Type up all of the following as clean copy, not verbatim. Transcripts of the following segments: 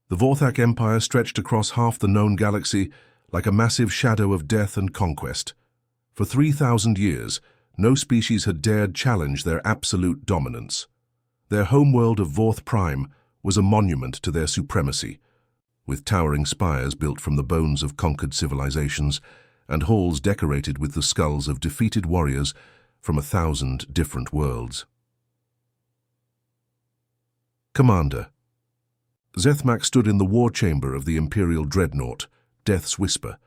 The Vorthak Empire stretched across half the known galaxy like a massive shadow of death and conquest. For 3,000 years, no species had dared challenge their absolute dominance. Their homeworld of Vorth Prime was a monument to their supremacy, with towering spires built from the bones of conquered civilizations and halls decorated with the skulls of defeated warriors from 1,000 different worlds. Commander. Zethmak stood in the war chamber of the Imperial Dreadnought, Death's Whisper,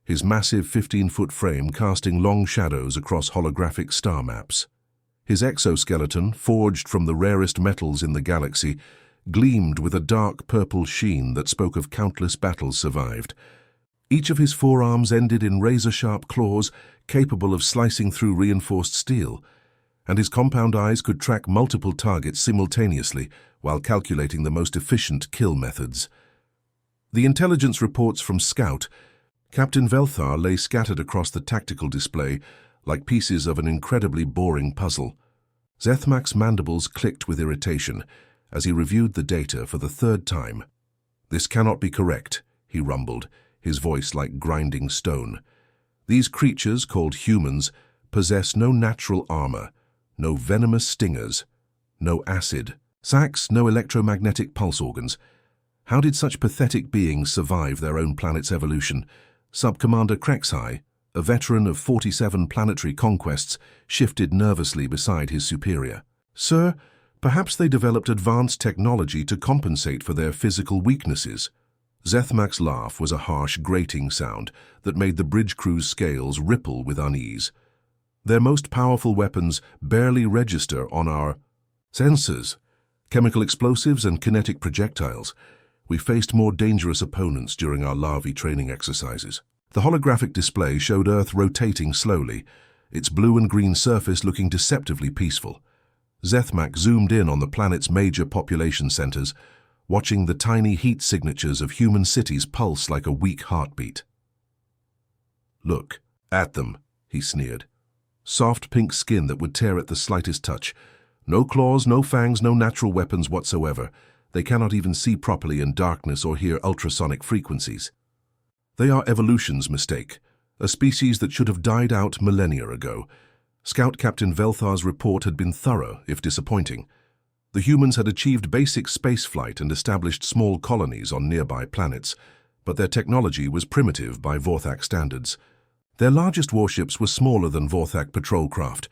his massive 15-foot frame casting long shadows across holographic star maps. His exoskeleton, forged from the rarest metals in the galaxy, gleamed with a dark purple sheen that spoke of countless battles survived. Each of his forearms ended in razor-sharp claws capable of slicing through reinforced steel, and his compound eyes could track multiple targets simultaneously while calculating the most efficient kill methods. The intelligence reports from Scout, Captain Velthar lay scattered across the tactical display like pieces of an incredibly boring puzzle. Zethmak's mandibles clicked with irritation as he reviewed the data for the third time. "This cannot be correct," he rumbled, his voice like grinding stone. "These creatures, called humans, possess no natural armor, no venomous stingers, no acid sacs, no electromagnetic pulse organs. How did such pathetic beings survive their own planet's evolution?" Sub-Commander Krexhai, a veteran of 47 planetary conquests, shifted nervously beside his superior. "Sir, perhaps they developed advanced technology to compensate for their physical weaknesses." Zethmak's laugh was a harsh, grating sound that made the bridge crew's scales ripple with unease. "Their most powerful weapons barely register on our sensors, chemical explosives and kinetic projectiles. We faced more dangerous opponents during our larvae training exercises." The holographic display showed Earth rotating slowly, its blue and green surface looking deceptively peaceful. Zethmak zoomed in on the planet's major population centers, watching the tiny heat signatures of human cities pulse like a weak heartbeat. "Look at them," he sneered. "Soft pink skin that would tear at the slightest touch. No claws, no fangs, no natural weapons whatsoever. They cannot even see properly in darkness or hear ultrasonic frequencies. They are evolution's mistake, a species that should have died out millennia ago." Scout Captain Velthar's report had been thorough, if disappointing. The humans had achieved basic spaceflight and established small colonies on nearby planets, but their technology was primitive by Vorthak standards. Their largest warships were smaller than Vorthak patrol craft,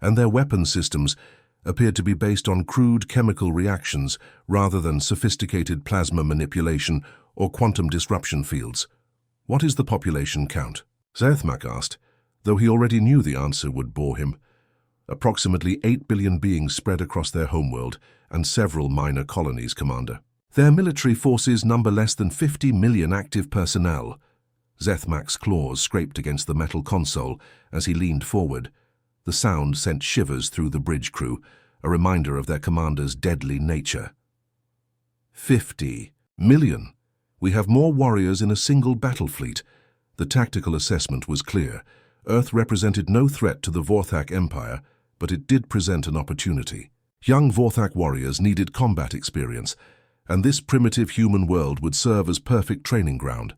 and their weapon systems appeared to be based on crude chemical reactions rather than sophisticated plasma manipulation or quantum disruption fields. "What is the population count?" Zethmak asked, though he already knew the answer would bore him. "Approximately 8 billion beings spread across their homeworld and several minor colonies, Commander. Their military forces number less than 50 million active personnel." Zethmak's claws scraped against the metal console as he leaned forward. The sound sent shivers through the bridge crew, a reminder of their commander's deadly nature. 50 million. We have more warriors in a single battle fleet." The tactical assessment was clear. Earth represented no threat to the Vorthak Empire, but it did present an opportunity. Young Vorthak warriors needed combat experience, and this primitive human world would serve as perfect training ground.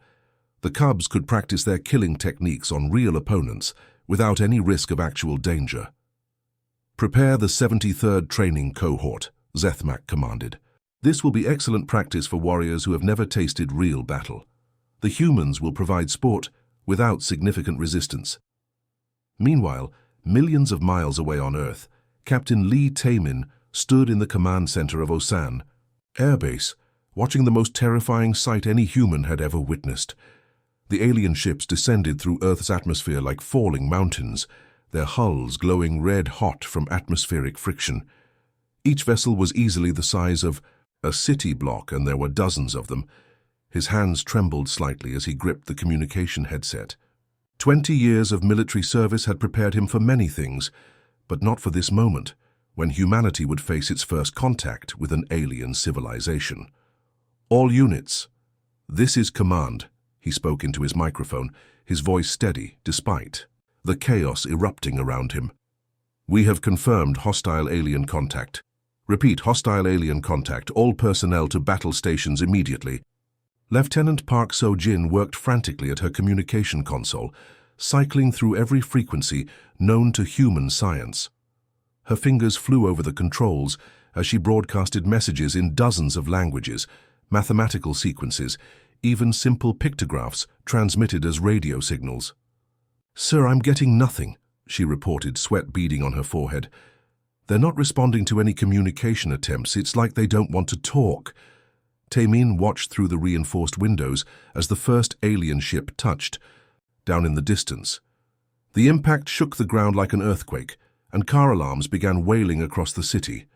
The cubs could practice their killing techniques on real opponents without any risk of actual danger. "Prepare the 73rd Training Cohort," Zethmak commanded. "This will be excellent practice for warriors who have never tasted real battle. The humans will provide sport without significant resistance." Meanwhile, millions of miles away on Earth, Captain Lee Taemin stood in the command center of Osan Air Base, watching the most terrifying sight any human had ever witnessed. The alien ships descended through Earth's atmosphere like falling mountains, their hulls glowing red-hot from atmospheric friction. Each vessel was easily the size of a city block, and there were dozens of them. His hands trembled slightly as he gripped the communication headset. 20 years of military service had prepared him for many things, but not for this moment, when humanity would face its first contact with an alien civilization. "All units, this is command," he spoke into his microphone, his voice steady despite the chaos erupting around him. "We have confirmed hostile alien contact. Repeat, hostile alien contact. All personnel to battle stations immediately. Lieutenant Park So-jin worked frantically at her communication console, cycling through every frequency known to human science. Her fingers flew over the controls as she broadcasted messages in dozens of languages, mathematical sequences, even simple pictographs transmitted as radio signals. "Sir, I'm getting nothing," she reported, sweat beading on her forehead. "They're not responding to any communication attempts. It's like they don't want to talk." Taemin watched through the reinforced windows as the first alien ship touched, down in the distance. The impact shook the ground like an earthquake, and car alarms began wailing across the city.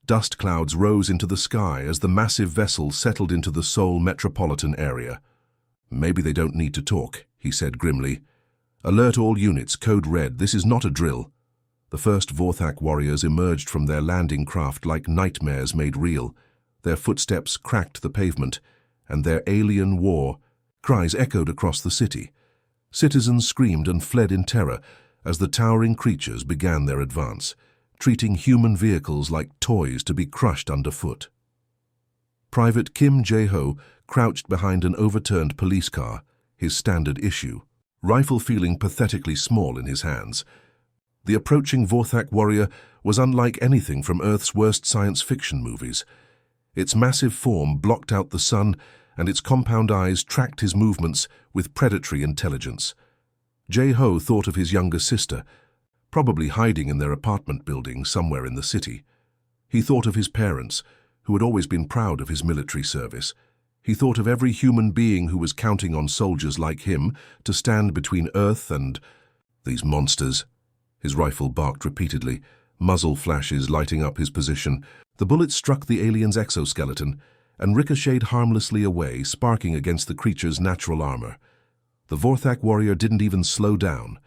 Dust clouds rose into the sky as the massive vessel settled into the Seoul metropolitan area. "Maybe they don't need to talk," he said grimly. "Alert all units, code red, this is not a drill." The first Vorthak warriors emerged from their landing craft like nightmares made real. Their footsteps cracked the pavement, and their alien war cries echoed across the city. Citizens screamed and fled in terror as the towering creatures began their advance, treating human vehicles like toys to be crushed underfoot. Private Kim Jae-ho crouched behind an overturned police car, his standard issue, rifle feeling pathetically small in his hands. The approaching Vorthak warrior was unlike anything from Earth's worst science fiction movies. Its massive form blocked out the sun, and its compound eyes tracked his movements with predatory intelligence. Jae-ho thought of his younger sister, probably hiding in their apartment building somewhere in the city. He thought of his parents, who had always been proud of his military service. He thought of every human being who was counting on soldiers like him to stand between Earth and these monsters. His rifle barked repeatedly, muzzle flashes lighting up his position. The bullet struck the alien's exoskeleton and ricocheted harmlessly away, sparking against the creature's natural armor. The Vorthak warrior didn't even slow down.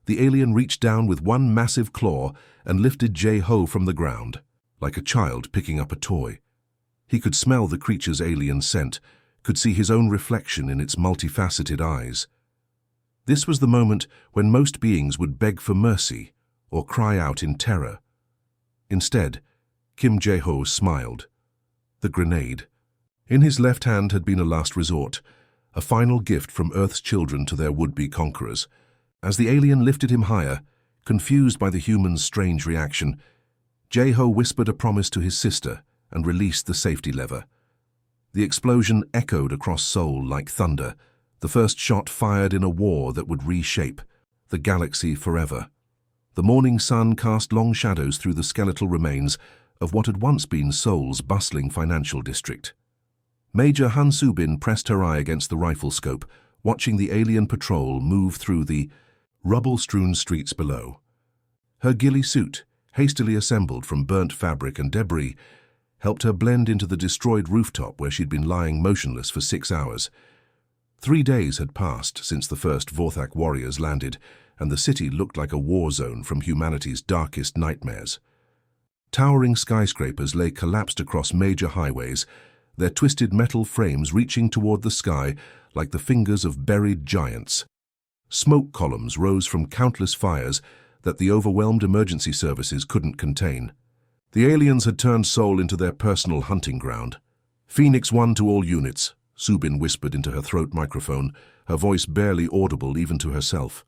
The alien reached down with one massive claw and lifted Jae-ho from the ground, like a child picking up a toy. He could smell the creature's alien scent, could see his own reflection in its multifaceted eyes. This was the moment when most beings would beg for mercy or cry out in terror. Instead, Kim Jae-ho smiled. The grenade. In his left hand had been a last resort, a final gift from Earth's children to their would-be conquerors. As the alien lifted him higher, confused by the human's strange reaction, Jae-ho whispered a promise to his sister and released the safety lever. The explosion echoed across Seoul like thunder, the first shot fired in a war that would reshape the galaxy forever. The morning sun cast long shadows through the skeletal remains of what had once been Seoul's bustling financial district. Major Han Soo-bin pressed her eye against the rifle scope, watching the alien patrol move through the rubble-strewn streets below. Her ghillie suit, hastily assembled from burnt fabric and debris, helped her blend into the destroyed rooftop where she'd been lying motionless for 6 hours. 3 days had passed since the first Vorthak warriors landed, and the city looked like a war zone from humanity's darkest nightmares. Towering skyscrapers lay collapsed across major highways, their twisted metal frames reaching toward the sky like the fingers of buried giants. Smoke columns rose from countless fires that the overwhelmed emergency services couldn't contain. The aliens had turned Seoul into their personal hunting ground. "Phoenix 1 to all units," Soo-bin whispered into her throat microphone, her voice barely audible even to herself.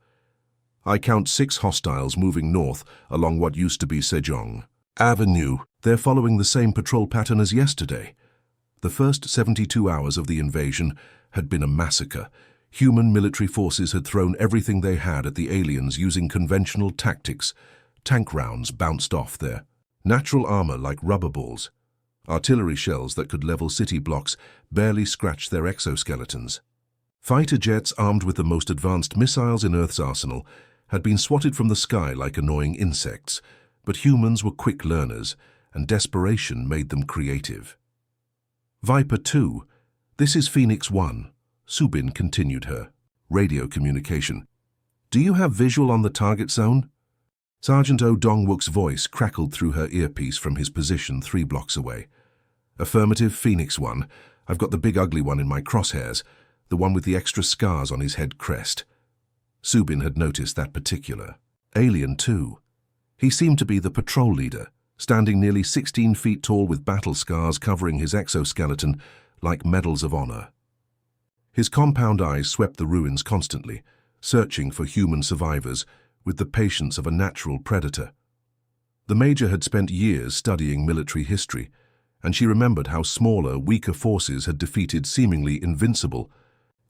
"I count 6 hostiles moving north along what used to be Sejong Avenue. They're following the same patrol pattern as yesterday." The first 72 hours of the invasion had been a massacre. Human military forces had thrown everything they had at the aliens using conventional tactics. Tank rounds bounced off their natural armor like rubber balls. Artillery shells that could level city blocks barely scratched their exoskeletons. Fighter jets armed with the most advanced missiles in Earth's arsenal had been swatted from the sky like annoying insects, but humans were quick learners, and desperation made them creative. "Viper 2, this is Phoenix 1, Soo-bin continued her radio communication. "Do you have visual on the target zone?" Sergeant Oh Dong-wook's voice crackled through her earpiece from his position 3 blocks away. "Affirmative, Phoenix 1. I've got the big ugly one in my crosshairs, the one with the extra scars on his head crest." Soo-bin had noticed that particular alien too. He seemed to be the patrol leader, standing nearly 16 feet tall with battle scars covering his exoskeleton like medals of honor. His compound eyes swept the ruins constantly, searching for human survivors with the patience of a natural predator. The Major had spent years studying military history, and she remembered how smaller, weaker forces had defeated seemingly invincible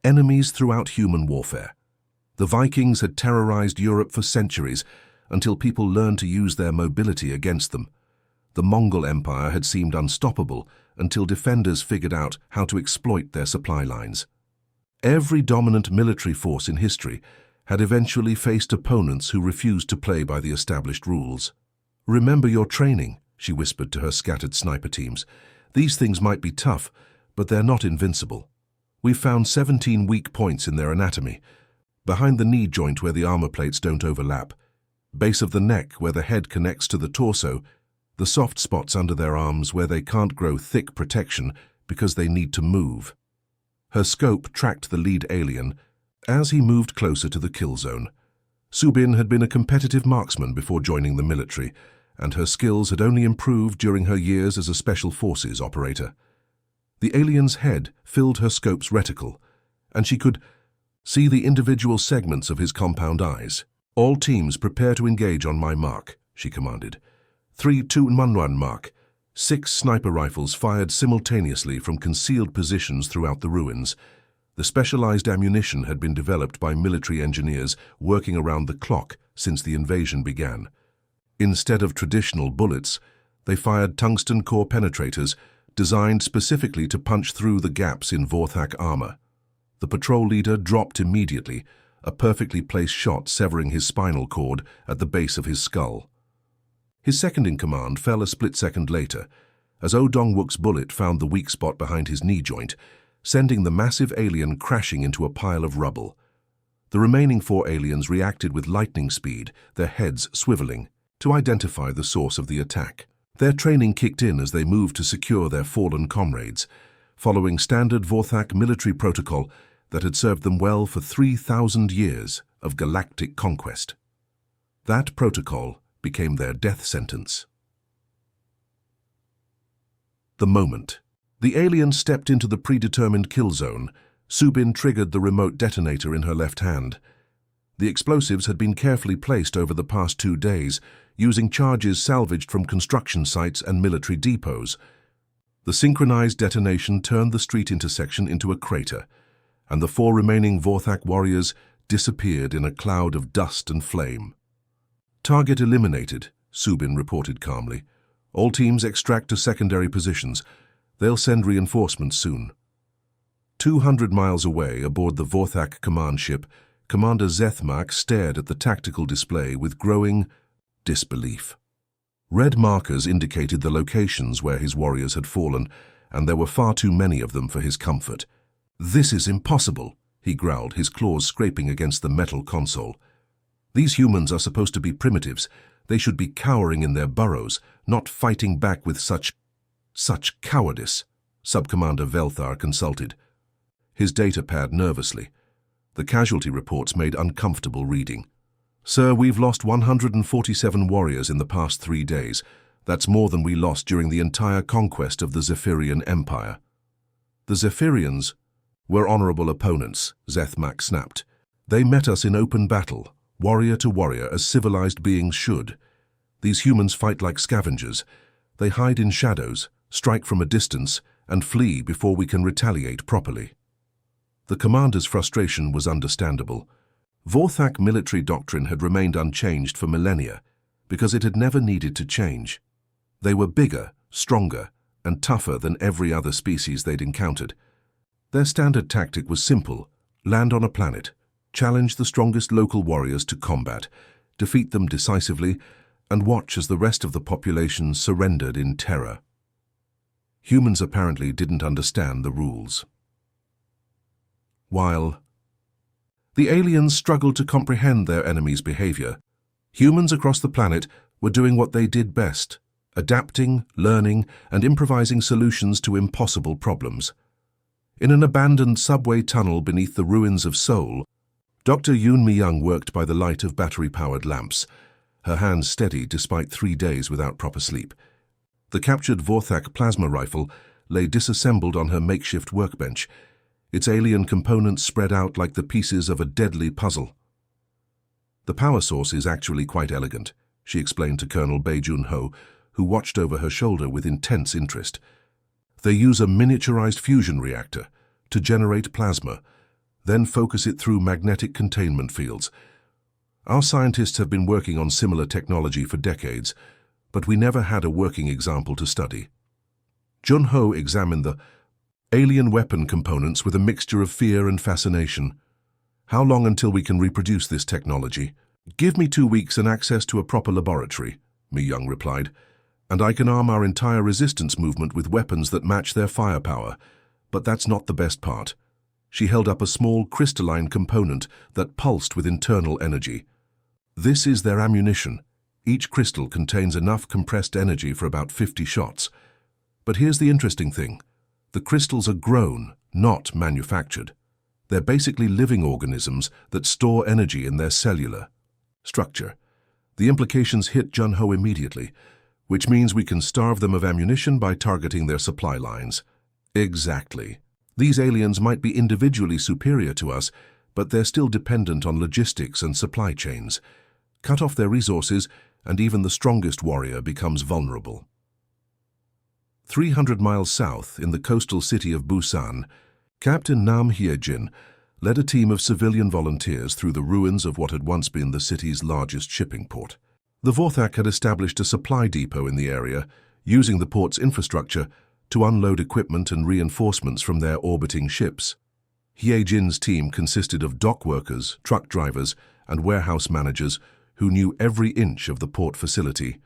enemies throughout human warfare. The Vikings had terrorized Europe for centuries until people learned to use their mobility against them. The Mongol Empire had seemed unstoppable until defenders figured out how to exploit their supply lines. Every dominant military force in history had eventually faced opponents who refused to play by the established rules. "Remember your training," she whispered to her scattered sniper teams. "These things might be tough, but they're not invincible. We've found 17 weak points in their anatomy. Behind the knee joint where the armor plates don't overlap, base of the neck where the head connects to the torso, the soft spots under their arms where they can't grow thick protection because they need to move." Her scope tracked the lead alien as he moved closer to the kill zone. Subin had been a competitive marksman before joining the military, and her skills had only improved during her years as a special forces operator. The alien's head filled her scope's reticle, and she could see the individual segments of his compound eyes. "All teams prepare to engage on my mark," she commanded. 3, 2, 1, 1 mark. 6 sniper rifles fired simultaneously from concealed positions throughout the ruins. The specialized ammunition had been developed by military engineers working around the clock since the invasion began. Instead of traditional bullets, they fired tungsten core penetrators designed specifically to punch through the gaps in Vorthak armor. The patrol leader dropped immediately, a perfectly placed shot severing his spinal cord at the base of his skull. His second-in-command fell a split second later, as Oh Dong-wook's bullet found the weak spot behind his knee joint, sending the massive alien crashing into a pile of rubble. The remaining 4 aliens reacted with lightning speed, their heads swiveling, to identify the source of the attack. Their training kicked in as they moved to secure their fallen comrades, following standard Vorthak military protocol that had served them well for 3,000 years of galactic conquest. That protocol became their death sentence. The moment the alien stepped into the predetermined kill zone, Subin triggered the remote detonator in her left hand. The explosives had been carefully placed over the past 2 days, using charges salvaged from construction sites and military depots. The synchronized detonation turned the street intersection into a crater, and the 4 remaining Vorthak warriors disappeared in a cloud of dust and flame. "Target eliminated," Subin reported calmly. "All teams extract to secondary positions. They'll send reinforcements soon." 200 miles away, aboard the Vorthak command ship, Commander Zethmak stared at the tactical display with growing disbelief. Red markers indicated the locations where his warriors had fallen, and there were far too many of them for his comfort. "This is impossible," he growled, his claws scraping against the metal console. "These humans are supposed to be primitives. They should be cowering in their burrows, not fighting back with such cowardice." Subcommander Velthar consulted, his data pad nervously. The casualty reports made uncomfortable reading. "Sir, we've lost 147 warriors in the past 3 days. That's more than we lost during the entire conquest of the Zephyrian Empire." "The Zephyrians were honorable opponents," Zethmak snapped. "They met us in open battle, warrior to warrior, as civilized beings should. These humans fight like scavengers. They hide in shadows, strike from a distance, and flee before we can retaliate properly." The commander's frustration was understandable. Vorthak military doctrine had remained unchanged for millennia because it had never needed to change. They were bigger, stronger, and tougher than every other species they'd encountered. Their standard tactic was simple: land on a planet, challenge the strongest local warriors to combat, defeat them decisively, and watch as the rest of the population surrendered in terror. Humans apparently didn't understand the rules. While the aliens struggled to comprehend their enemy's behavior, humans across the planet were doing what they did best: adapting, learning, and improvising solutions to impossible problems. In an abandoned subway tunnel beneath the ruins of Seoul, Dr. Yoon Mi-young worked by the light of battery-powered lamps. her hands steady despite 3 days without proper sleep. The captured Vorthak plasma rifle lay disassembled on her makeshift workbench, its alien components spread out like the pieces of a deadly puzzle. "The power source is actually quite elegant," she explained to Colonel Beijun-ho, who watched over her shoulder with intense interest. "They use a miniaturized fusion reactor to generate plasma, then focus it through magnetic containment fields. Our scientists have been working on similar technology for decades, but we never had a working example to study." Jun-ho examined the alien weapon components with a mixture of fear and fascination. "How long until we can reproduce this technology?" "Give me 2 weeks and access to a proper laboratory," Mi-young replied, "and I can arm our entire resistance movement with weapons that match their firepower. But that's not the best part." She held up a small crystalline component that pulsed with internal energy. "This is their ammunition. Each crystal contains enough compressed energy for about 50 shots. But here's the interesting thing. The crystals are grown, not manufactured. They're basically living organisms that store energy in their cellular structure." The implications hit Jun-ho immediately, which means we can starve them of ammunition by targeting their supply lines. Exactly. These aliens might be individually superior to us, but they're still dependent on logistics and supply chains. Cut off their resources, and even the strongest warrior becomes vulnerable. 300 miles south, in the coastal city of Busan, Captain Nam Hye-jin led a team of civilian volunteers through the ruins of what had once been the city's largest shipping port. The Vorthak had established a supply depot in the area, using the port's infrastructure to unload equipment and reinforcements from their orbiting ships. Hye-jin's team consisted of dock workers, truck drivers, and warehouse managers who knew every inch of the port facility.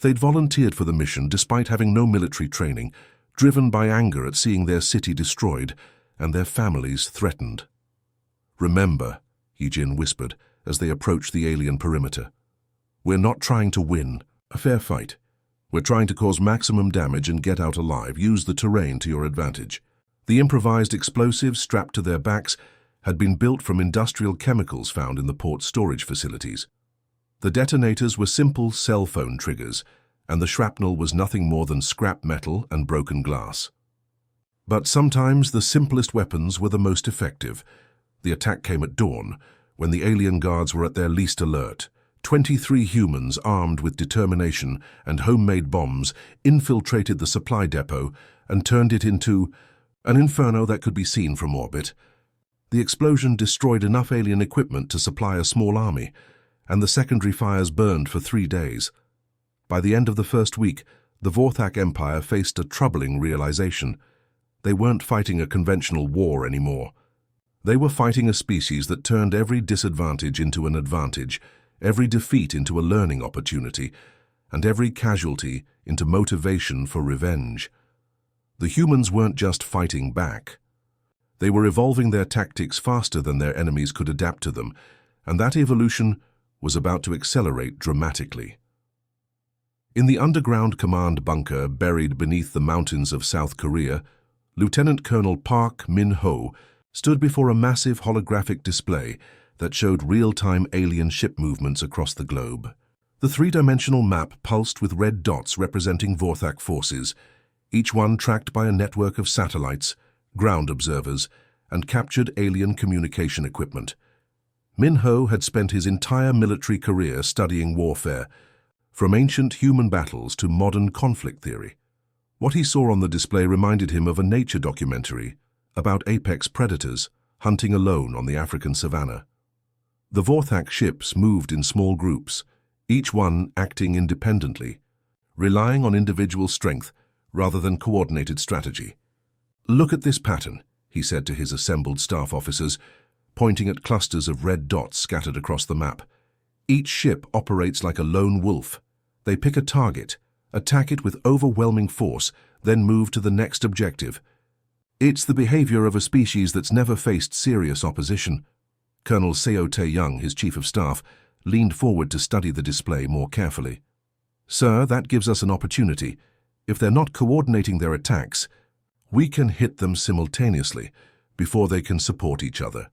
They'd volunteered for the mission despite having no military training, driven by anger at seeing their city destroyed and their families threatened. "Remember," Hye-jin whispered as they approached the alien perimeter, "we're not trying to win a fair fight. We're trying to cause maximum damage and get out alive. Use the terrain to your advantage." The improvised explosives strapped to their backs had been built from industrial chemicals found in the port's storage facilities. The detonators were simple cell phone triggers, and the shrapnel was nothing more than scrap metal and broken glass. But sometimes the simplest weapons were the most effective. The attack came at dawn, when the alien guards were at their least alert. 23 humans armed with determination and homemade bombs infiltrated the supply depot and turned it into an inferno that could be seen from orbit. The explosion destroyed enough alien equipment to supply a small army, and the secondary fires burned for 3 days. By the end of the first week, the Vorthak Empire faced a troubling realization. They weren't fighting a conventional war anymore. They were fighting a species that turned every disadvantage into an advantage, every defeat into a learning opportunity, and every casualty into motivation for revenge. The humans weren't just fighting back. They were evolving their tactics faster than their enemies could adapt to them, and that evolution was about to accelerate dramatically. In the underground command bunker buried beneath the mountains of South Korea, Lieutenant Colonel Park Min-ho stood before a massive holographic display that showed real-time alien ship movements across the globe. The three-dimensional map pulsed with red dots representing Vorthak forces, each one tracked by a network of satellites, ground observers, and captured alien communication equipment. Min-ho had spent his entire military career studying warfare, from ancient human battles to modern conflict theory. What he saw on the display reminded him of a nature documentary about apex predators hunting alone on the African savanna. The Vorthak ships moved in small groups, each one acting independently, relying on individual strength rather than coordinated strategy. "Look at this pattern," he said to his assembled staff officers, pointing at clusters of red dots scattered across the map. "Each ship operates like a lone wolf. They pick a target, attack it with overwhelming force, then move to the next objective. It's the behavior of a species that's never faced serious opposition." Colonel Seo Tae-young, his chief of staff, leaned forward to study the display more carefully. "Sir, that gives us an opportunity. If they're not coordinating their attacks, we can hit them simultaneously before they can support each other."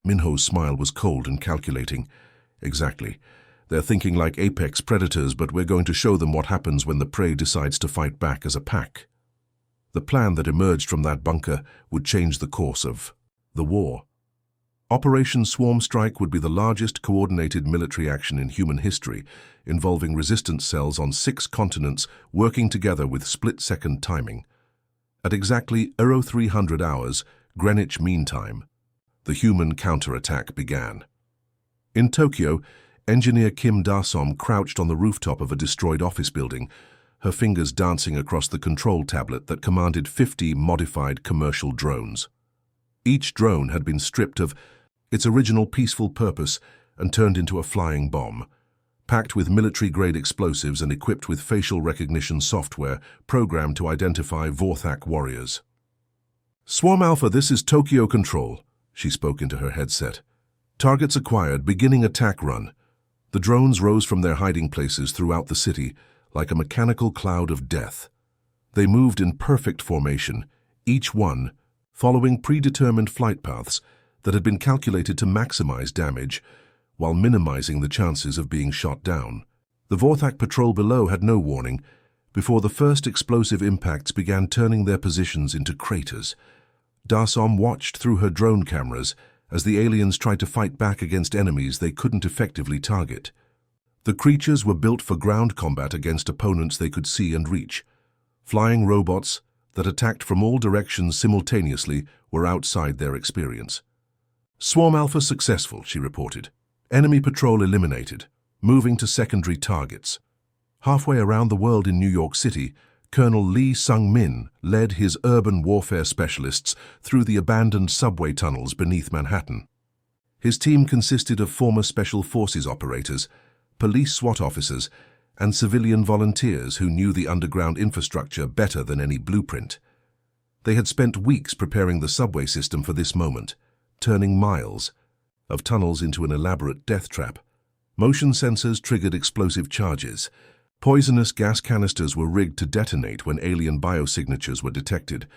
Min-ho's smile was cold and calculating. "Exactly. They're thinking like apex predators, but we're going to show them what happens when the prey decides to fight back as a pack. The plan that emerged from that bunker would change the course of the war. Operation Swarm Strike would be the largest coordinated military action in human history, involving resistance cells on 6 continents working together with split-second timing. At exactly 0300 hours, Greenwich Mean Time, the human counterattack began. In Tokyo, engineer Kim Da-som crouched on the rooftop of a destroyed office building, her fingers dancing across the control tablet that commanded 50 modified commercial drones. Each drone had been stripped of its original peaceful purpose and turned into a flying bomb, packed with military-grade explosives and equipped with facial recognition software programmed to identify Vorthak warriors. "Swarm Alpha, this is Tokyo Control," she spoke into her headset. "Targets acquired, beginning attack run." The drones rose from their hiding places throughout the city like a mechanical cloud of death. They moved in perfect formation, each one following predetermined flight paths that had been calculated to maximize damage while minimizing the chances of being shot down. The Vorthak patrol below had no warning before the first explosive impacts began turning their positions into craters. Da-som watched through her drone cameras as the aliens tried to fight back against enemies they couldn't effectively target. The creatures were built for ground combat against opponents they could see and reach. Flying robots that attacked from all directions simultaneously were outside their experience. "Swarm Alpha successful," she reported. "Enemy patrol eliminated, moving to secondary targets." Halfway around the world in New York City, Colonel Lee Sung-min led his urban warfare specialists through the abandoned subway tunnels beneath Manhattan. His team consisted of former Special Forces operators, police SWAT officers, and civilian volunteers who knew the underground infrastructure better than any blueprint. They had spent weeks preparing the subway system for this moment, turning miles of tunnels into an elaborate death trap. Motion sensors triggered explosive charges. Poisonous gas canisters were rigged to detonate when alien biosignatures were detected.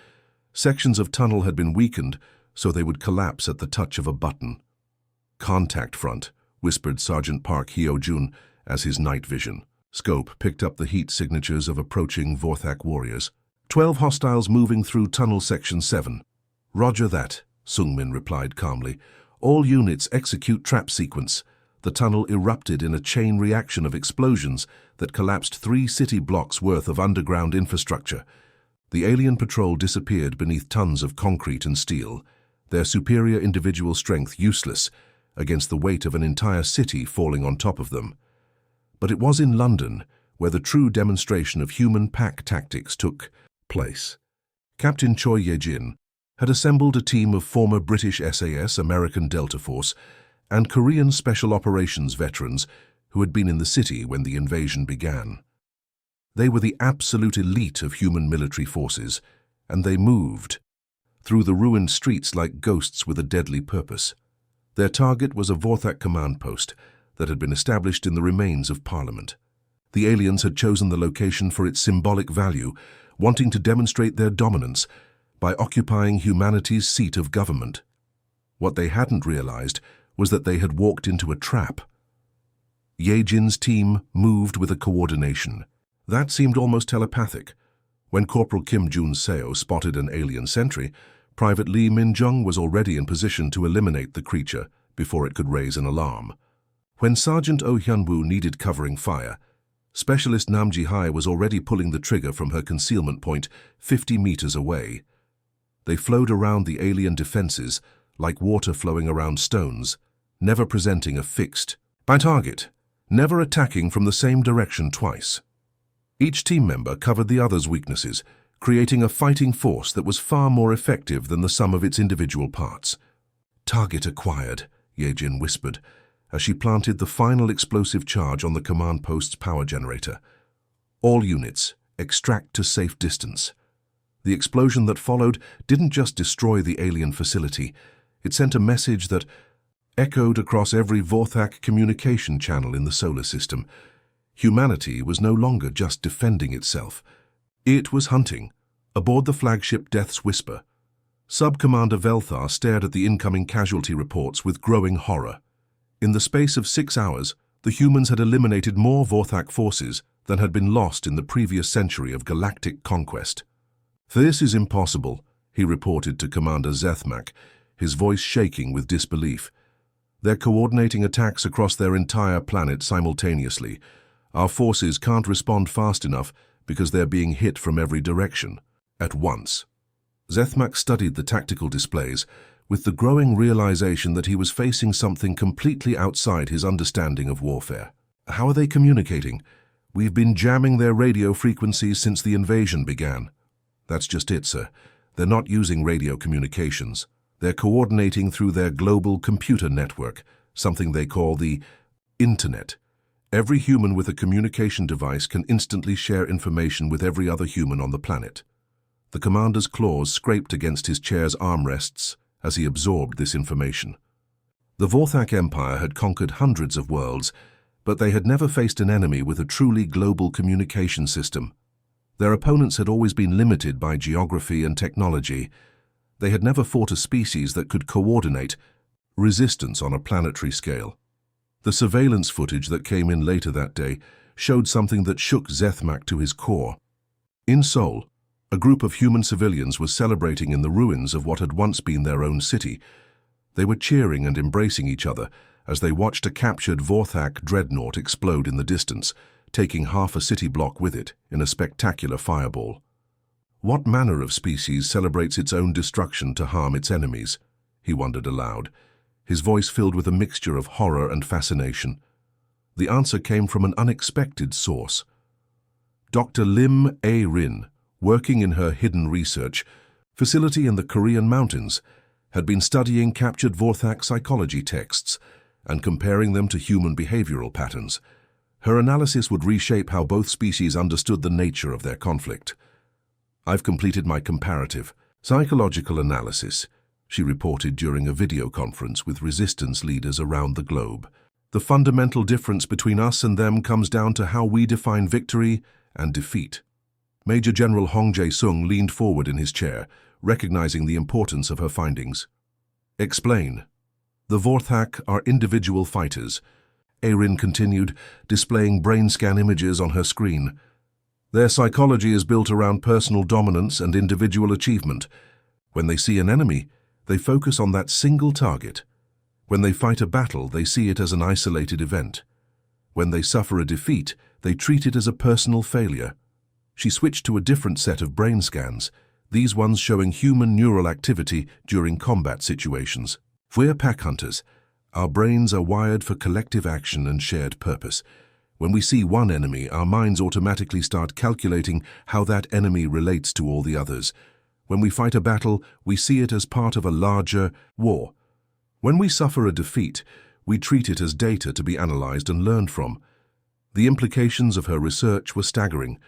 Sections of tunnel had been weakened so they would collapse at the touch of a button. "Contact front," whispered Sergeant Park Hyo-jun as his night vision scope picked up the heat signatures of approaching Vorthak warriors. 12 hostiles moving through tunnel section 7. "Roger that," Sung-min replied calmly. "All units execute trap sequence." The tunnel erupted in a chain reaction of explosions that collapsed 3 city blocks worth of underground infrastructure. The alien patrol disappeared beneath tons of concrete and steel, their superior individual strength useless against the weight of an entire city falling on top of them. But it was in London where the true demonstration of human pack tactics took place. Captain Choi Ye-jin had assembled a team of former British SAS, American Delta Force, and Korean Special Operations veterans who had been in the city when the invasion began. They were the absolute elite of human military forces, and they moved through the ruined streets like ghosts with a deadly purpose. Their target was a Vorthak command post that had been established in the remains of Parliament. The aliens had chosen the location for its symbolic value, wanting to demonstrate their dominance by occupying humanity's seat of government. What they hadn't realized was that they had walked into a trap. Ye-jin's team moved with a coordination that seemed almost telepathic. When Corporal Kim Jun-seo spotted an alien sentry, Private Lee Min-jung was already in position to eliminate the creature before it could raise an alarm. When Sergeant Oh Hyun-woo needed covering fire, Specialist Nam Ji-hai was already pulling the trigger from her concealment point 50 meters away. They flowed around the alien defenses like water flowing around stones, never presenting a fixed target, never attacking from the same direction twice. Each team member covered the other's weaknesses, creating a fighting force that was far more effective than the sum of its individual parts. "Target acquired," Ye-jin whispered, as she planted the final explosive charge on the command post's power generator. "All units, extract to safe distance." The explosion that followed didn't just destroy the alien facility, it sent a message that echoed across every Vorthak communication channel in the solar system. Humanity was no longer just defending itself. It was hunting. Aboard the flagship Death's Whisper, Sub-Commander Velthar stared at the incoming casualty reports with growing horror. In the space of 6 hours, The humans had eliminated more Vorthak forces than had been lost in the previous century of galactic conquest. "This is impossible," he reported to Commander Zethmak, his voice shaking with disbelief. "They're coordinating attacks across their entire planet simultaneously. Our forces can't respond fast enough because they're being hit from every direction at once." Zethmak studied the tactical displays with the growing realization that he was facing something completely outside his understanding of warfare. "How are they communicating? We've been jamming their radio frequencies since the invasion began." "That's just it, sir. They're not using radio communications. They're coordinating through their global computer network, something they call the Internet. Every human with a communication device can instantly share information with every other human on the planet." The commander's claws scraped against his chair's armrests as he absorbed this information. The Vorthak Empire had conquered hundreds of worlds, but they had never faced an enemy with a truly global communication system. Their opponents had always been limited by geography and technology. They had never fought a species that could coordinate resistance on a planetary scale. The surveillance footage that came in later that day showed something that shook Zethmak to his core. In Seoul, a group of human civilians was celebrating in the ruins of what had once been their own city. They were cheering and embracing each other as they watched a captured Vorthak dreadnought explode in the distance, taking half a city block with it in a spectacular fireball. What manner of species celebrates its own destruction to harm its enemies? He wondered aloud, his voice filled with a mixture of horror and fascination. The answer came from an unexpected source. Dr. Lim A-rin, working in her hidden research facility in the Korean mountains, had been studying captured Vorthak psychology texts and comparing them to human behavioral patterns. Her analysis would reshape how both species understood the nature of their conflict. "I've completed my comparative psychological analysis," she reported during a video conference with resistance leaders around the globe. "The fundamental difference between us and them comes down to how we define victory and defeat." Major General Hong Jae-sung leaned forward in his chair, recognizing the importance of her findings. "Explain." "The Vorthak are individual fighters," A-rin continued, displaying brain scan images on her screen. "Their psychology is built around personal dominance and individual achievement. When they see an enemy, they focus on that single target. When they fight a battle, they see it as an isolated event. When they suffer a defeat, they treat it as a personal failure." She switched to a different set of brain scans, these ones showing human neural activity during combat situations. "We're pack hunters. Our brains are wired for collective action and shared purpose. When we see one enemy, our minds automatically start calculating how that enemy relates to all the others. When we fight a battle, we see it as part of a larger war. When we suffer a defeat, we treat it as data to be analyzed and learned from." The implications of her research were staggering.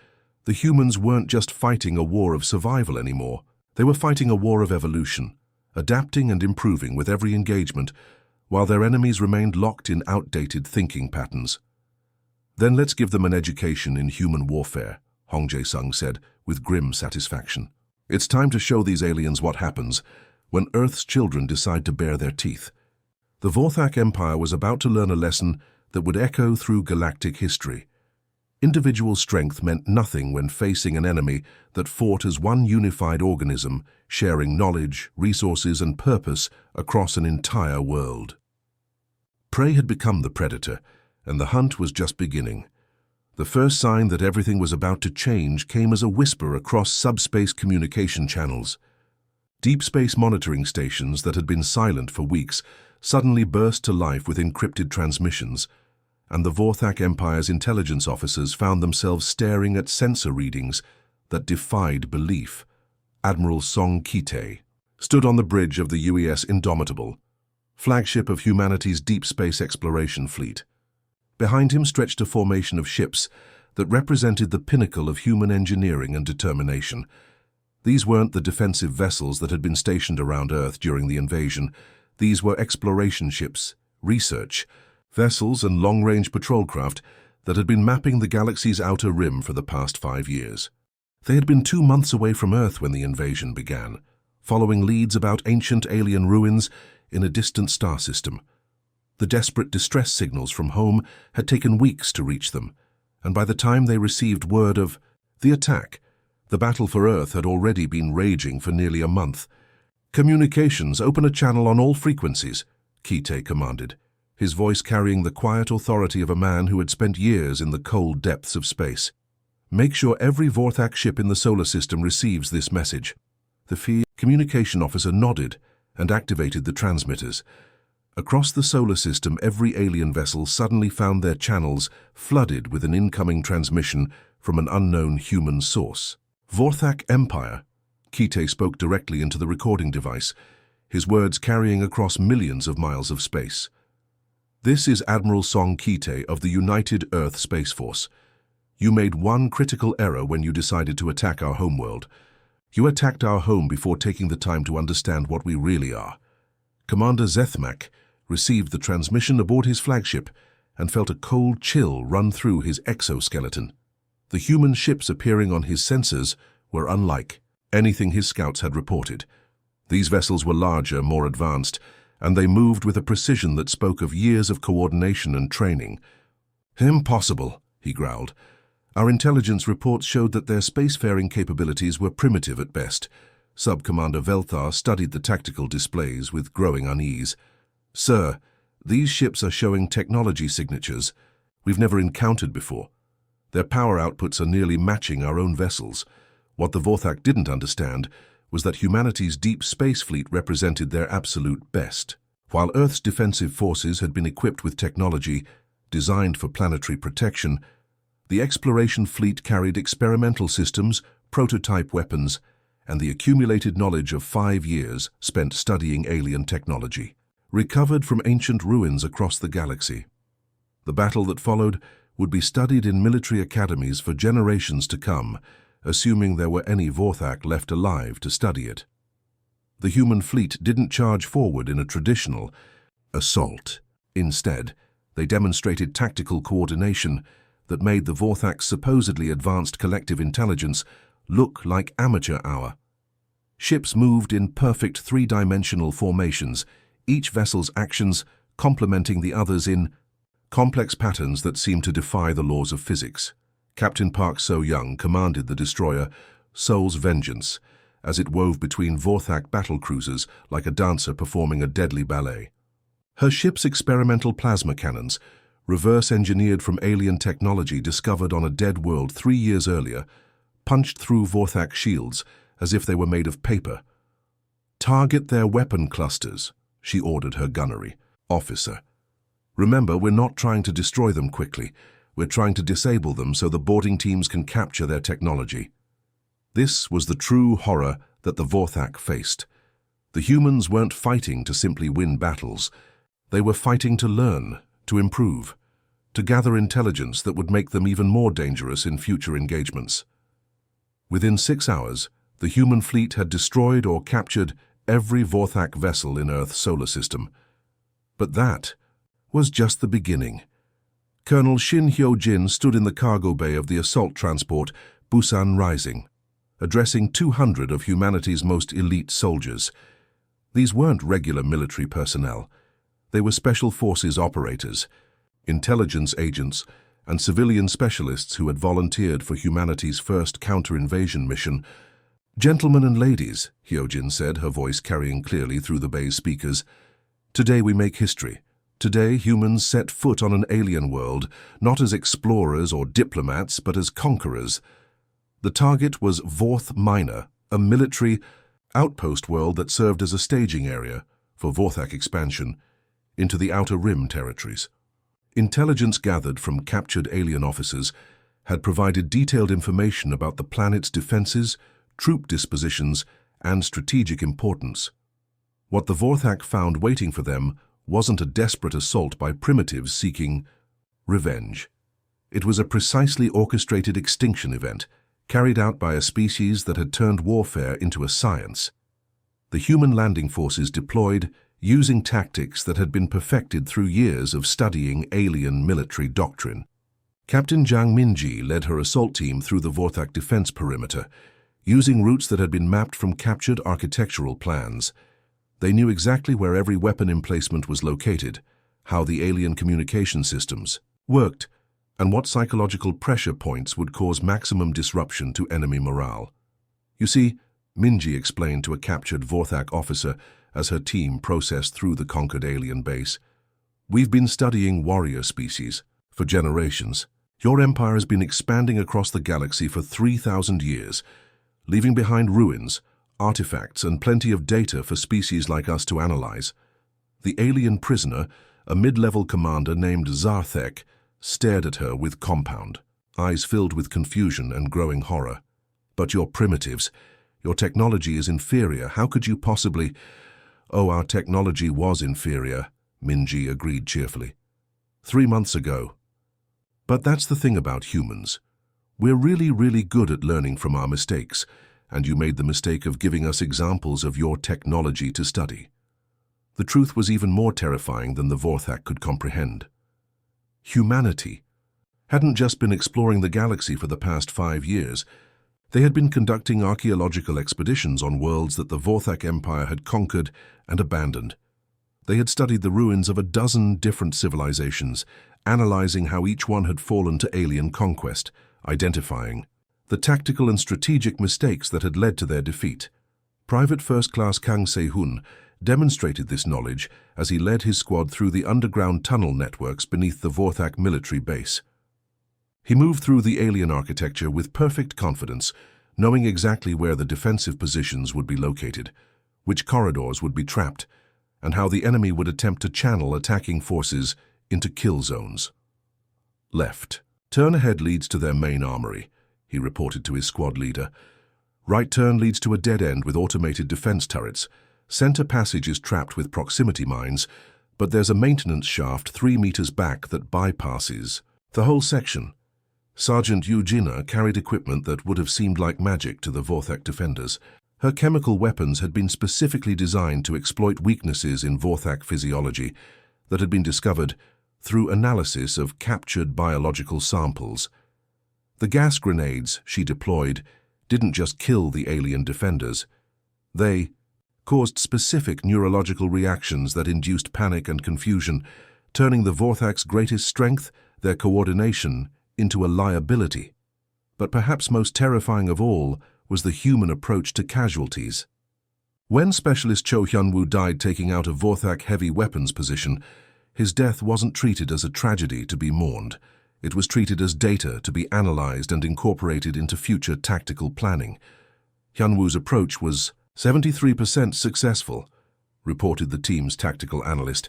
The humans weren't just fighting a war of survival anymore. They were fighting a war of evolution, adapting and improving with every engagement, while their enemies remained locked in outdated thinking patterns. "Then let's give them an education in human warfare," Hong Jae-sung said with grim satisfaction. "It's time to show these aliens what happens when Earth's children decide to bare their teeth." The Vorthak Empire was about to learn a lesson that would echo through galactic history. Individual strength meant nothing when facing an enemy that fought as one unified organism, sharing knowledge, resources, and purpose across an entire world. Prey had become the predator, and the hunt was just beginning. The first sign that everything was about to change came as a whisper across subspace communication channels. Deep space monitoring stations that had been silent for weeks suddenly burst to life with encrypted transmissions, and the Vorthak Empire's intelligence officers found themselves staring at sensor readings that defied belief. Admiral Song Ki-tae stood on the bridge of the UES Indomitable, flagship of humanity's deep space exploration fleet. Behind him stretched a formation of ships that represented the pinnacle of human engineering and determination. These weren't the defensive vessels that had been stationed around Earth during the invasion. These were exploration ships, research vessels, and long-range patrol craft that had been mapping the galaxy's outer rim for the past 5 years. They had been 2 months away from Earth when the invasion began, following leads about ancient alien ruins in a distant star system. The desperate distress signals from home had taken weeks to reach them, and by the time they received word of the attack, the battle for Earth had already been raging for nearly a month. "Communications, open a channel on all frequencies," Kite commanded, his voice carrying the quiet authority of a man who had spent years in the cold depths of space. "Make sure every Vorthak ship in the solar system receives this message." The communication officer nodded and activated the transmitters. Across the solar system, every alien vessel suddenly found their channels flooded with an incoming transmission from an unknown human source. "Vorthak Empire," Kite spoke directly into the recording device, his words carrying across millions of miles of space. "This is Admiral Song Kite of the United Earth Space Force. You made one critical error when you decided to attack our homeworld. You attacked our home before taking the time to understand what we really are." Commander Zethmak received the transmission aboard his flagship and felt a cold chill run through his exoskeleton. The human ships appearing on his sensors were unlike anything his scouts had reported. These vessels were larger, more advanced, and they moved with a precision that spoke of years of coordination and training. "Impossible," he growled. "Our intelligence reports showed that their spacefaring capabilities were primitive at best." Sub-Commander Velthar studied the tactical displays with growing unease. "Sir, these ships are showing technology signatures we've never encountered before. Their power outputs are nearly matching our own vessels. What the Vorthak didn't understand was that humanity's deep space fleet represented their absolute best. While Earth's defensive forces had been equipped with technology designed for planetary protection, the exploration fleet carried experimental systems, prototype weapons, and the accumulated knowledge of 5 years spent studying alien technology, recovered from ancient ruins across the galaxy. The battle that followed would be studied in military academies for generations to come, assuming there were any Vorthak left alive to study it. The human fleet didn't charge forward in a traditional assault. Instead, they demonstrated tactical coordination that made the Vorthak's supposedly advanced collective intelligence look like amateur hour. Ships moved in perfect three-dimensional formations, each vessel's actions complementing the others in complex patterns that seemed to defy the laws of physics. Captain Park So-young commanded the destroyer Seoul's Vengeance as it wove between Vorthak battlecruisers like a dancer performing a deadly ballet. Her ship's experimental plasma cannons, reverse-engineered from alien technology discovered on a dead world 3 years earlier, punched through Vorthak shields as if they were made of paper. "Target their weapon clusters," she ordered her gunnery officer. "Remember, we're not trying to destroy them quickly. We're trying to disable them so the boarding teams can capture their technology." This was the true horror that the Vorthak faced. The humans weren't fighting to simply win battles. They were fighting to learn, to improve, to gather intelligence that would make them even more dangerous in future engagements. Within 6 hours, the human fleet had destroyed or captured every Vorthak vessel in Earth's solar system. But that was just the beginning. Colonel Shin Hyo-jin stood in the cargo bay of the assault transport Busan Rising, addressing 200 of humanity's most elite soldiers. These weren't regular military personnel. They were special forces operators, intelligence agents, and civilian specialists who had volunteered for humanity's first counter-invasion mission. "Gentlemen and ladies," Hyojin said, her voice carrying clearly through the bay's speakers, "today we make history. Today humans set foot on an alien world, not as explorers or diplomats, but as conquerors. The target was Vorth Minor, a military outpost world that served as a staging area for Vorthak expansion into the Outer Rim territories. Intelligence gathered from captured alien officers had provided detailed information about the planet's defenses, troop dispositions, and strategic importance. What the Vorthak found waiting for them wasn't a desperate assault by primitives seeking revenge. It was a precisely orchestrated extinction event, carried out by a species that had turned warfare into a science. The human landing forces deployed using tactics that had been perfected through years of studying alien military doctrine. Captain Jang Minji led her assault team through the Vorthak defense perimeter, using routes that had been mapped from captured architectural plans. They knew exactly where every weapon emplacement was located, how the alien communication systems worked, and what psychological pressure points would cause maximum disruption to enemy morale. You see, Minji explained to a captured Vorthak officer as her team processed through the conquered alien base, "We've been studying warrior species for generations. Your empire has been expanding across the galaxy for 3,000 years, leaving behind ruins, artifacts, and plenty of data for species like us to analyze." The alien prisoner, a mid-level commander named Zarthek, stared at her with compound, eyes filled with confusion and growing horror. "But you're primitives. Your technology is inferior. How could you possibly—" "Oh, our technology was inferior," Minji agreed cheerfully. 3 months ago. But that's the thing about humans. We're really good at learning from our mistakes, and you made the mistake of giving us examples of your technology to study." The truth was even more terrifying than the Vorthak could comprehend. Humanity hadn't just been exploring the galaxy for the past 5 years. They had been conducting archaeological expeditions on worlds that the Vorthak Empire had conquered and abandoned. They had studied the ruins of a dozen different civilizations, analyzing how each one had fallen to alien conquest, identifying the tactical and strategic mistakes that had led to their defeat. Private First Class Kang Se-hun demonstrated this knowledge as he led his squad through the underground tunnel networks beneath the Vorthak military base. He moved through the alien architecture with perfect confidence, knowing exactly where the defensive positions would be located, which corridors would be trapped, and how the enemy would attempt to channel attacking forces into kill zones. "Left. Turn ahead leads to their main armory," he reported to his squad leader. "Right turn leads to a dead end with automated defense turrets. Center passage is trapped with proximity mines, but there's a maintenance shaft 3 meters back that bypasses the whole section." Sergeant Eugenia carried equipment that would have seemed like magic to the Vorthak defenders. Her chemical weapons had been specifically designed to exploit weaknesses in Vorthak physiology that had been discovered through analysis of captured biological samples. The gas grenades she deployed didn't just kill the alien defenders. They caused specific neurological reactions that induced panic and confusion, turning the Vorthak's greatest strength, their coordination, into a liability. But perhaps most terrifying of all was the human approach to casualties. When Specialist Cho Hyun-woo died taking out a Vorthak heavy weapons position, his death wasn't treated as a tragedy to be mourned. It was treated as data to be analyzed and incorporated into future tactical planning. Hyun-woo's approach was 73% successful, reported the team's tactical analyst,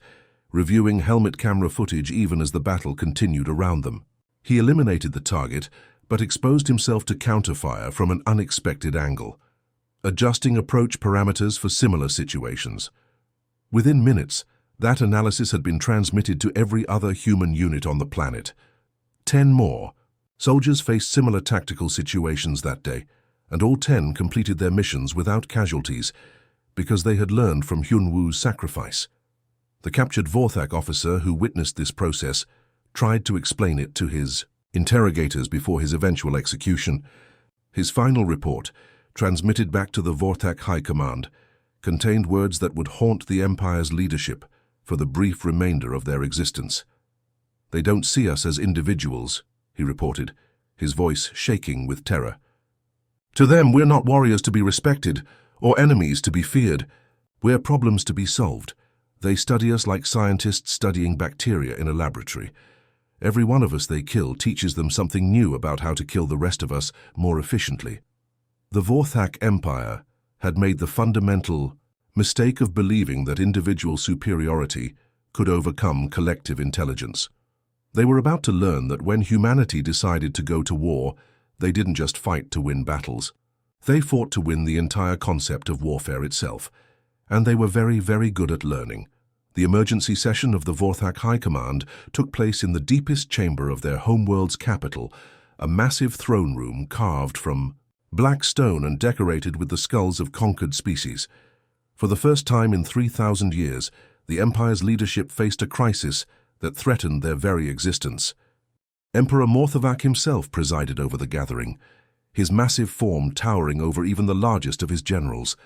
reviewing helmet camera footage even as the battle continued around them. He eliminated the target, but exposed himself to counterfire from an unexpected angle, adjusting approach parameters for similar situations. Within minutes, that analysis had been transmitted to every other human unit on the planet. 10 more soldiers faced similar tactical situations that day, and all 10 completed their missions without casualties because they had learned from Hyun-woo's sacrifice. The captured Vorthak officer who witnessed this process tried to explain it to his interrogators before his eventual execution. His final report, transmitted back to the Vorthak High Command, contained words that would haunt the Empire's leadership for the brief remainder of their existence. "They don't see us as individuals," he reported, his voice shaking with terror. "To them, we're not warriors to be respected or enemies to be feared. We're problems to be solved. They study us like scientists studying bacteria in a laboratory. Every one of us they kill teaches them something new about how to kill the rest of us more efficiently." The Vorthak Empire had made the fundamental mistake of believing that individual superiority could overcome collective intelligence. They were about to learn that when humanity decided to go to war, they didn't just fight to win battles. They fought to win the entire concept of warfare itself, and they were very good at learning. The emergency session of the Vorthak High Command took place in the deepest chamber of their homeworld's capital, a massive throne room carved from black stone and decorated with the skulls of conquered species. For the first time in 3,000 years, the Empire's leadership faced a crisis that threatened their very existence. Emperor Morthavak himself presided over the gathering, his massive form towering over even the largest of his generals.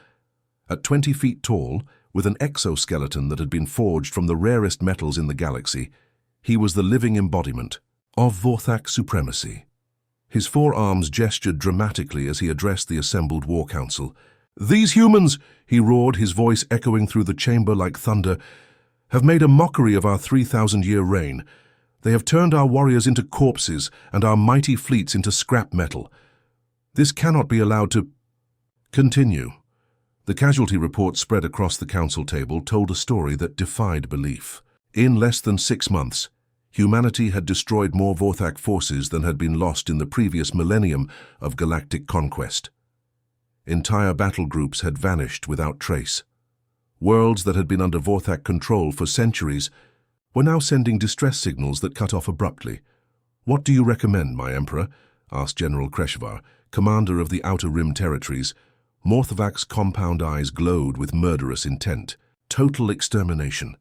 At 20 feet tall, With an exoskeleton that had been forged from the rarest metals in the galaxy, he was the living embodiment of Vorthak supremacy. His forearms gestured dramatically as he addressed the assembled war council. "These humans," he roared, his voice echoing through the chamber like thunder, "have made a mockery of our 3,000-year reign. They have turned our warriors into corpses and our mighty fleets into scrap metal. This cannot be allowed to continue." The casualty report spread across the council table told a story that defied belief. In less than 6 months, humanity had destroyed more Vorthak forces than had been lost in the previous millennium of galactic conquest. Entire battle groups had vanished without trace. Worlds that had been under Vorthak control for centuries were now sending distress signals that cut off abruptly. "What do you recommend, my Emperor?" asked General Kreshvar, commander of the Outer Rim territories. Morthvak's compound eyes glowed with murderous intent. "Total extermination.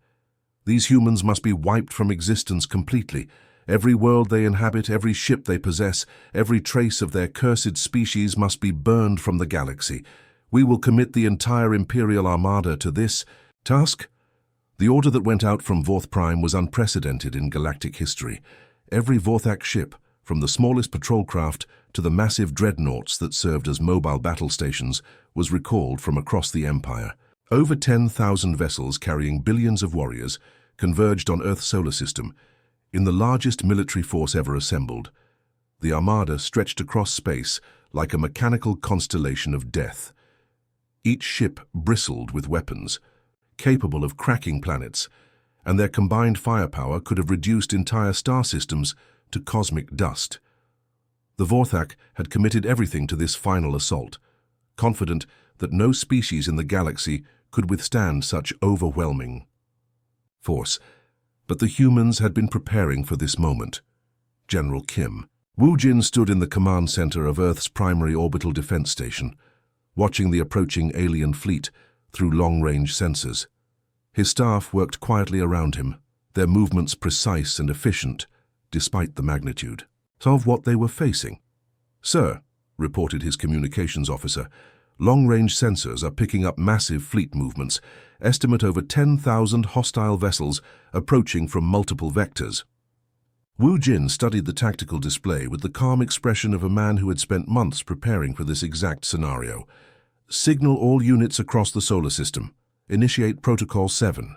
These humans must be wiped from existence completely. Every world they inhabit, every ship they possess, every trace of their cursed species must be burned from the galaxy. We will commit the entire Imperial Armada to this task." The order that went out from Vorth Prime was unprecedented in galactic history. Every Vorthak ship, from the smallest patrol craft to the massive dreadnoughts that served as mobile battle stations, was recalled from across the Empire. Over 10,000 vessels carrying billions of warriors converged on Earth's solar system in the largest military force ever assembled. The Armada stretched across space like a mechanical constellation of death. Each ship bristled with weapons, capable of cracking planets, and their combined firepower could have reduced entire star systems to cosmic dust. The Vorthak had committed everything to this final assault, confident that no species in the galaxy could withstand such overwhelming force. But the humans had been preparing for this moment. General Kim. Wu Jin stood in the command center of Earth's primary orbital defense station, watching the approaching alien fleet through long-range sensors. His staff worked quietly around him, their movements precise and efficient, despite the magnitude of what they were facing. "Sir," reported his communications officer, "long-range sensors are picking up massive fleet movements, estimate over 10,000 hostile vessels approaching from multiple vectors." Wu Jin studied the tactical display with the calm expression of a man who had spent months preparing for this exact scenario. "Signal all units across the solar system. Initiate Protocol 7.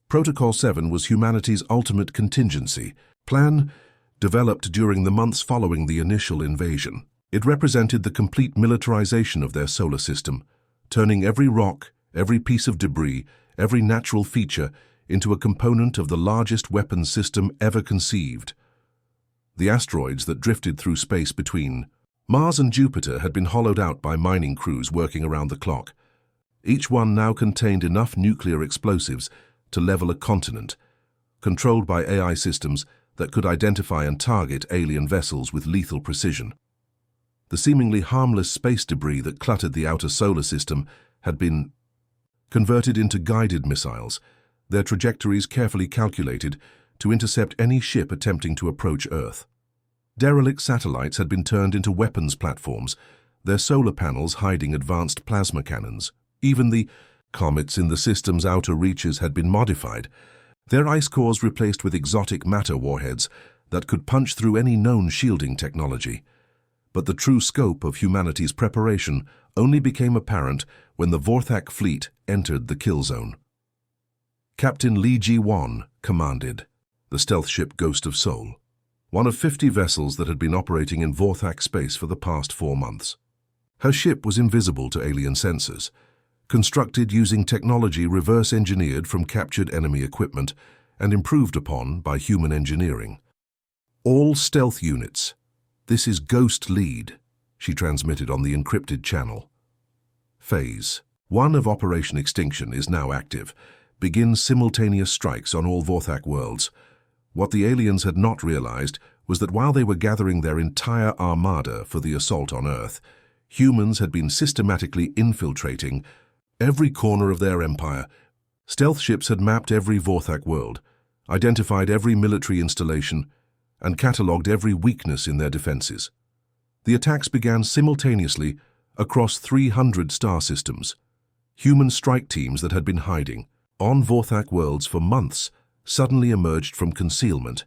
Protocol 7 was humanity's ultimate contingency plan, developed during the months following the initial invasion. It represented the complete militarization of their solar system, turning every rock, every piece of debris, every natural feature into a component of the largest weapons system ever conceived. The asteroids that drifted through space between Mars and Jupiter had been hollowed out by mining crews working around the clock. Each one now contained enough nuclear explosives to level a continent, controlled by AI systems that could identify and target alien vessels with lethal precision. The seemingly harmless space debris that cluttered the outer solar system had been converted into guided missiles, their trajectories carefully calculated to intercept any ship attempting to approach Earth. Derelict satellites had been turned into weapons platforms, their solar panels hiding advanced plasma cannons. Even the comets in the system's outer reaches had been modified, their ice cores replaced with exotic matter warheads that could punch through any known shielding technology. But the true scope of humanity's preparation only became apparent when the Vorthak fleet entered the kill zone. Captain Li Ji-won commanded the stealth ship Ghost of Seoul, one of 50 vessels that had been operating in Vorthak space for the past 4 months. Her ship was invisible to alien sensors, constructed using technology reverse-engineered from captured enemy equipment and improved upon by human engineering. "All stealth units. This is Ghost Lead," she transmitted on the encrypted channel. Phase 1 of Operation Extinction is now active. Begin simultaneous strikes on all Vorthak worlds. What the aliens had not realized was that while they were gathering their entire armada for the assault on Earth, humans had been systematically infiltrating every corner of their empire. Stealth ships had mapped every Vorthak world, identified every military installation, and catalogued every weakness in their defenses. The attacks began simultaneously across 300 star systems. Human strike teams that had been hiding on Vorthak worlds for months suddenly emerged from concealment,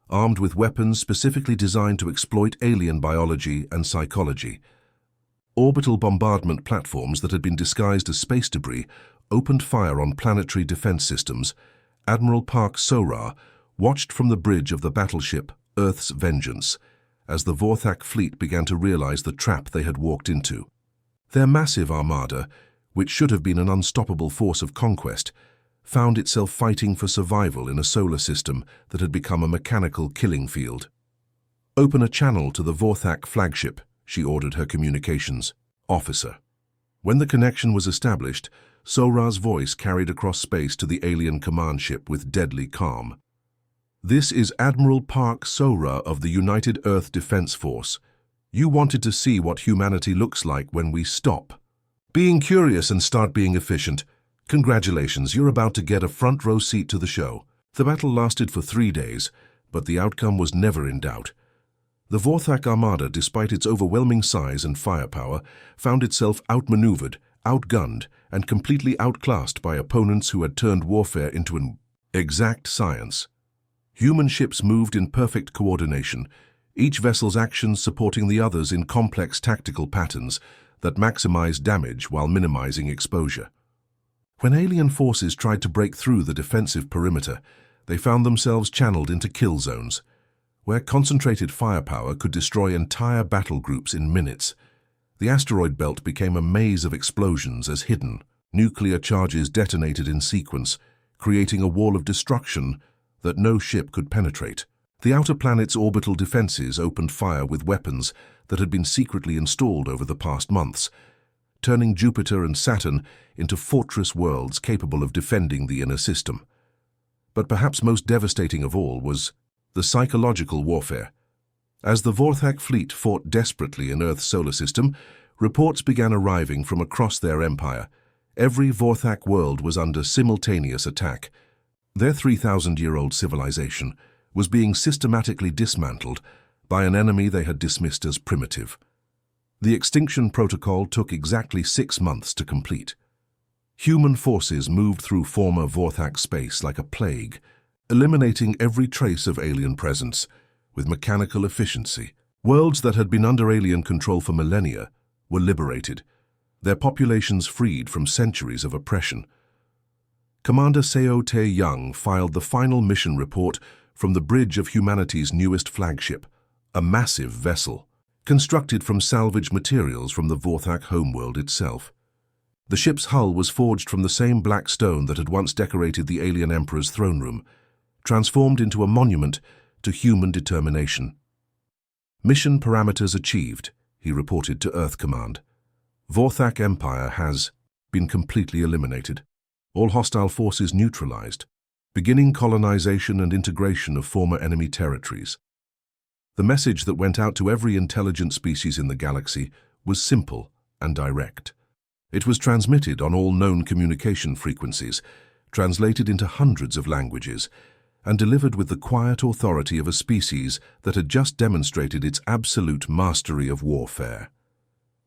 armed with weapons specifically designed to exploit alien biology and psychology. Orbital bombardment platforms that had been disguised as space debris opened fire on planetary defense systems. Admiral Park Sora watched from the bridge of the battleship Earth's Vengeance as the Vorthak fleet began to realize the trap they had walked into. Their massive armada, which should have been an unstoppable force of conquest, found itself fighting for survival in a solar system that had become a mechanical killing field. "Open a channel to the Vorthak flagship," she ordered her communications officer. When the connection was established, Sora's voice carried across space to the alien command ship with deadly calm. "This is Admiral Park Sora of the United Earth Defense Force. You wanted to see what humanity looks like when we stop being curious and start being efficient. Congratulations, you're about to get a front-row seat to the show." The battle lasted for 3 days, but the outcome was never in doubt. The Vorthak armada, despite its overwhelming size and firepower, found itself outmaneuvered, outgunned, and completely outclassed by opponents who had turned warfare into an exact science. Human ships moved in perfect coordination, each vessel's actions supporting the others in complex tactical patterns that maximized damage while minimizing exposure. When alien forces tried to break through the defensive perimeter, they found themselves channeled into kill zones, where concentrated firepower could destroy entire battle groups in minutes. The asteroid belt became a maze of explosions as hidden nuclear charges detonated in sequence, creating a wall of destruction that no ship could penetrate. The outer planet's orbital defenses opened fire with weapons that had been secretly installed over the past months, turning Jupiter and Saturn into fortress worlds capable of defending the inner system. But perhaps most devastating of all was the psychological warfare. As the Vorthak fleet fought desperately in Earth's solar system, reports began arriving from across their empire. Every Vorthak world was under simultaneous attack. Their 3,000-year-old civilization was being systematically dismantled by an enemy they had dismissed as primitive. The extinction protocol took exactly 6 months to complete. Human forces moved through former Vorthak space like a plague, eliminating every trace of alien presence with mechanical efficiency. Worlds that had been under alien control for millennia were liberated, their populations freed from centuries of oppression. Commander Seo Tae-young filed the final mission report from the bridge of humanity's newest flagship, a massive vessel, constructed from salvaged materials from the Vorthak homeworld itself. The ship's hull was forged from the same black stone that had once decorated the alien emperor's throne room, transformed into a monument to human determination. "Mission parameters achieved," he reported to Earth Command. "Vorthak Empire has been completely eliminated. All hostile forces neutralized, beginning colonization and integration of former enemy territories." The message that went out to every intelligent species in the galaxy was simple and direct. It was transmitted on all known communication frequencies, translated into hundreds of languages, and delivered with the quiet authority of a species that had just demonstrated its absolute mastery of warfare.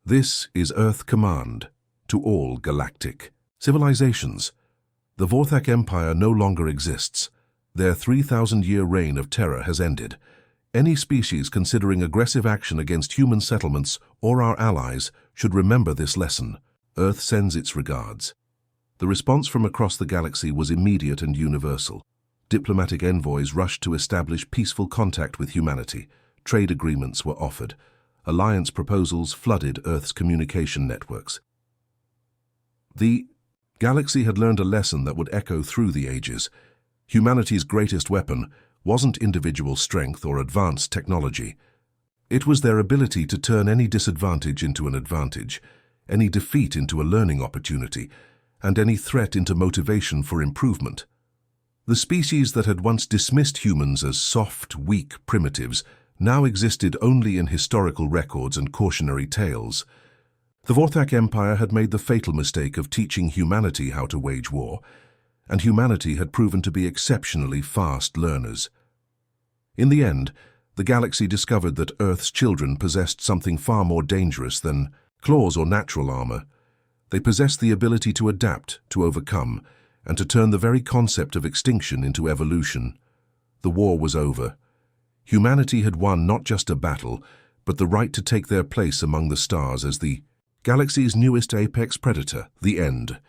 This is Earth Command to all galactic civilizations. The Vorthak Empire no longer exists. Their 3,000-year reign of terror has ended. Any species considering aggressive action against human settlements or our allies should remember this lesson. Earth sends its regards. The response from across the galaxy was immediate and universal. Diplomatic envoys rushed to establish peaceful contact with humanity. Trade agreements were offered. Alliance proposals flooded Earth's communication networks. The galaxy had learned a lesson that would echo through the ages. Humanity's greatest weapon wasn't individual strength or advanced technology. It was their ability to turn any disadvantage into an advantage, any defeat into a learning opportunity, and any threat into motivation for improvement. The species that had once dismissed humans as soft, weak primitives now existed only in historical records and cautionary tales. The Vorthak Empire had made the fatal mistake of teaching humanity how to wage war, and humanity had proven to be exceptionally fast learners. In the end, the galaxy discovered that Earth's children possessed something far more dangerous than claws or natural armor. They possessed the ability to adapt, to overcome, and to turn the very concept of extinction into evolution. The war was over. Humanity had won not just a battle, but the right to take their place among the stars as the galaxy's newest apex predator. The end.